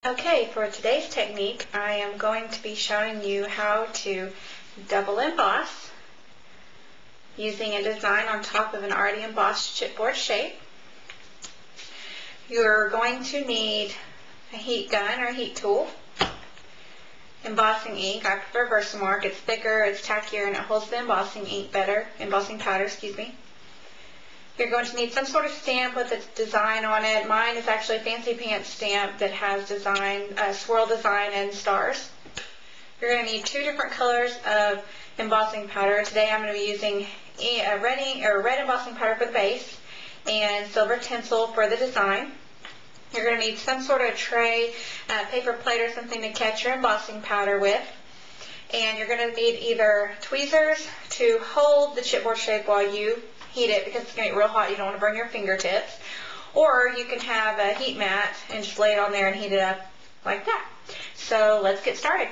Okay, for today's technique, I am going to be showing you how to double emboss using a design on top of an already embossed chipboard shape. You're going to need a heat gun or heat tool, embossing ink. I prefer Versamark. It's thicker, it's tackier, and it holds the embossing ink better. Embossing powder, excuse me. You're going to need some sort of stamp with a design on it. Mine is actually a fancy pants stamp that has design, swirl design and stars. You're going to need two different colors of embossing powder. Today I'm going to be using red embossing powder for the base and silver tinsel for the design. You're going to need some sort of tray, paper plate or something to catch your embossing powder with. And you're going to need either tweezers to hold the chipboard shape while you heat it, because it's going to get real hot. You don't want to burn your fingertips. Or you can have a heat mat and just lay it on there and heat it up like that. So let's get started.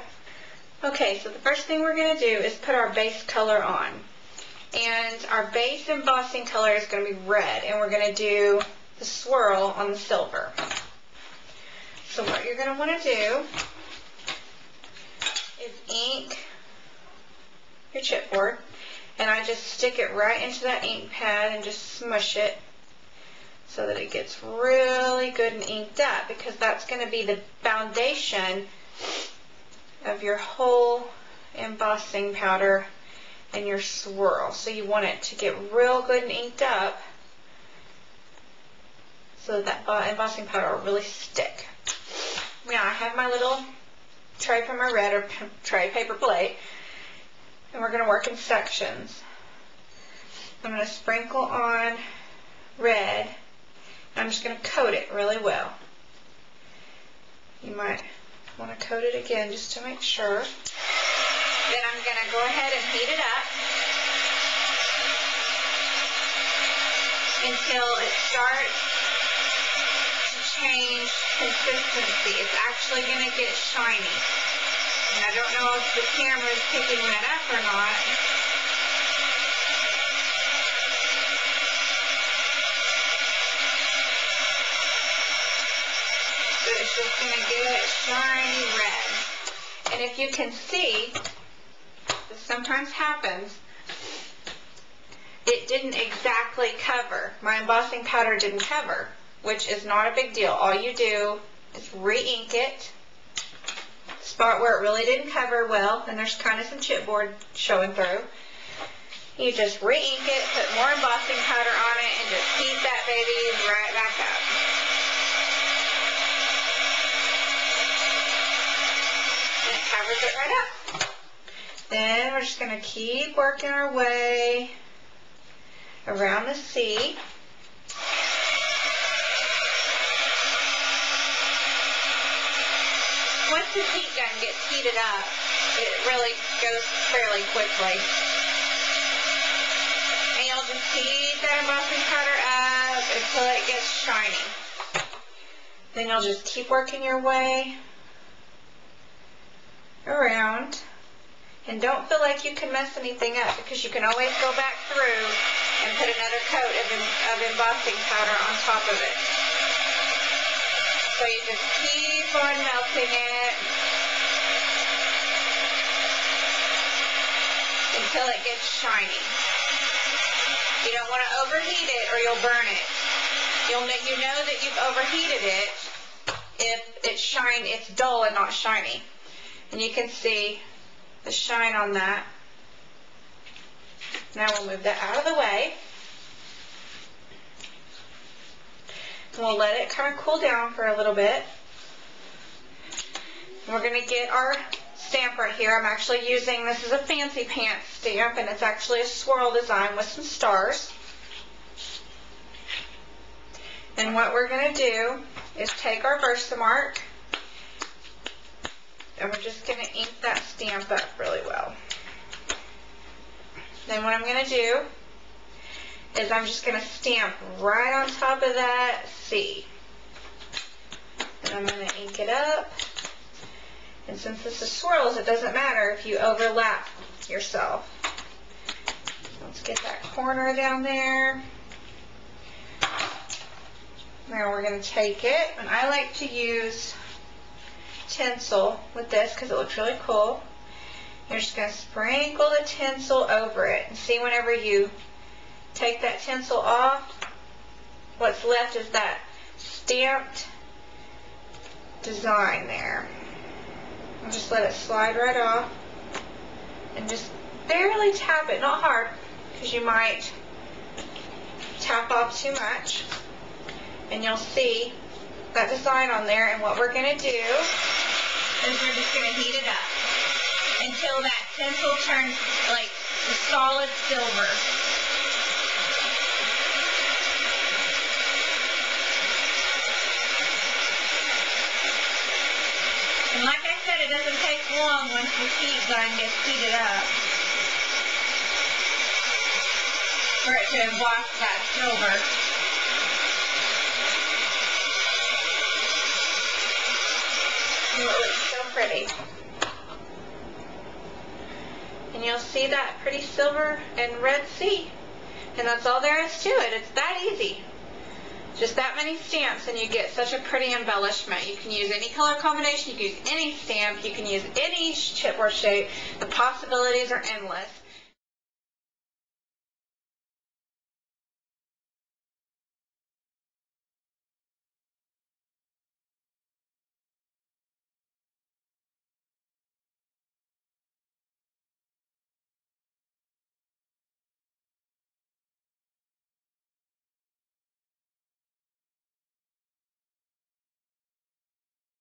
Okay, so the first thing we're going to do is put our base color on. And our base embossing color is going to be red, and we're going to do the swirl on the silver. So what you're going to want to do is ink your chipboard. And I just stick it right into that ink pad and just smush it so that it gets really good and inked up, because that's going to be the foundation of your whole embossing powder and your swirl. So you want it to get real good and inked up so that embossing powder will really stick. Now I have my little tray from my red or tray paper plate. And we're going to work in sections. I'm going to sprinkle on red. I'm just going to coat it really well. You might want to coat it again just to make sure. Then I'm going to go ahead and heat it up until it starts to change consistency. It's actually going to get shiny. And I don't know if the camera is picking that up or not. But it's just going to get shiny red. And if you can see, this sometimes happens, it didn't exactly cover. My embossing powder didn't cover, which is not a big deal. All you do is re-ink it. Spot where it really didn't cover well, and there's kind of some chipboard showing through. You just re-ink it, put more embossing powder on it, and just heat that baby right back up. And it covers it right up. Then we're just going to keep working our way around the C. Once the heat gun gets heated up, it really goes fairly quickly. And you'll just heat that embossing powder up until it gets shiny. Then you'll just keep working your way around. And don't feel like you can mess anything up, because you can always go back through and put another coat of embossing powder on top of it. So you just keep on melting it until it gets shiny. You don't want to overheat it or you'll burn it. You know that you've overheated it if it's dull and not shiny. And you can see the shine on that. Now we'll move that out of the way. And we'll let it kind of cool down for a little bit. And we're going to get our stamp right here. I'm actually using, this is a fancy pants stamp, and it's actually a swirl design with some stars. And what we're going to do is take our Versamark, and we're just going to ink that stamp up really well. Then what I'm going to do is I'm just going to stamp right on top of that C. And I'm going to ink it up. And since this is swirls, it doesn't matter if you overlap yourself. Let's get that corner down there. Now we're going to take it, and I like to use tinsel with this because it looks really cool. You're just going to sprinkle the tinsel over it. And see, whenever you take that tinsel off, what's left is that stamped design there. And just let it slide right off. And just barely tap it, not hard, because you might tap off too much. And you'll see that design on there. And what we're going to do is we're just going to heat it up until that tinsel turns like a solid silver. And like I said, it doesn't take long once the heat gun gets heated up for it to emboss that silver. It looks so pretty. And you'll see that pretty silver and red sea. And that's all there is to it. It's that easy. Just that many stamps and you get such a pretty embellishment. You can use any color combination, you can use any stamp, you can use any chipboard shape. The possibilities are endless.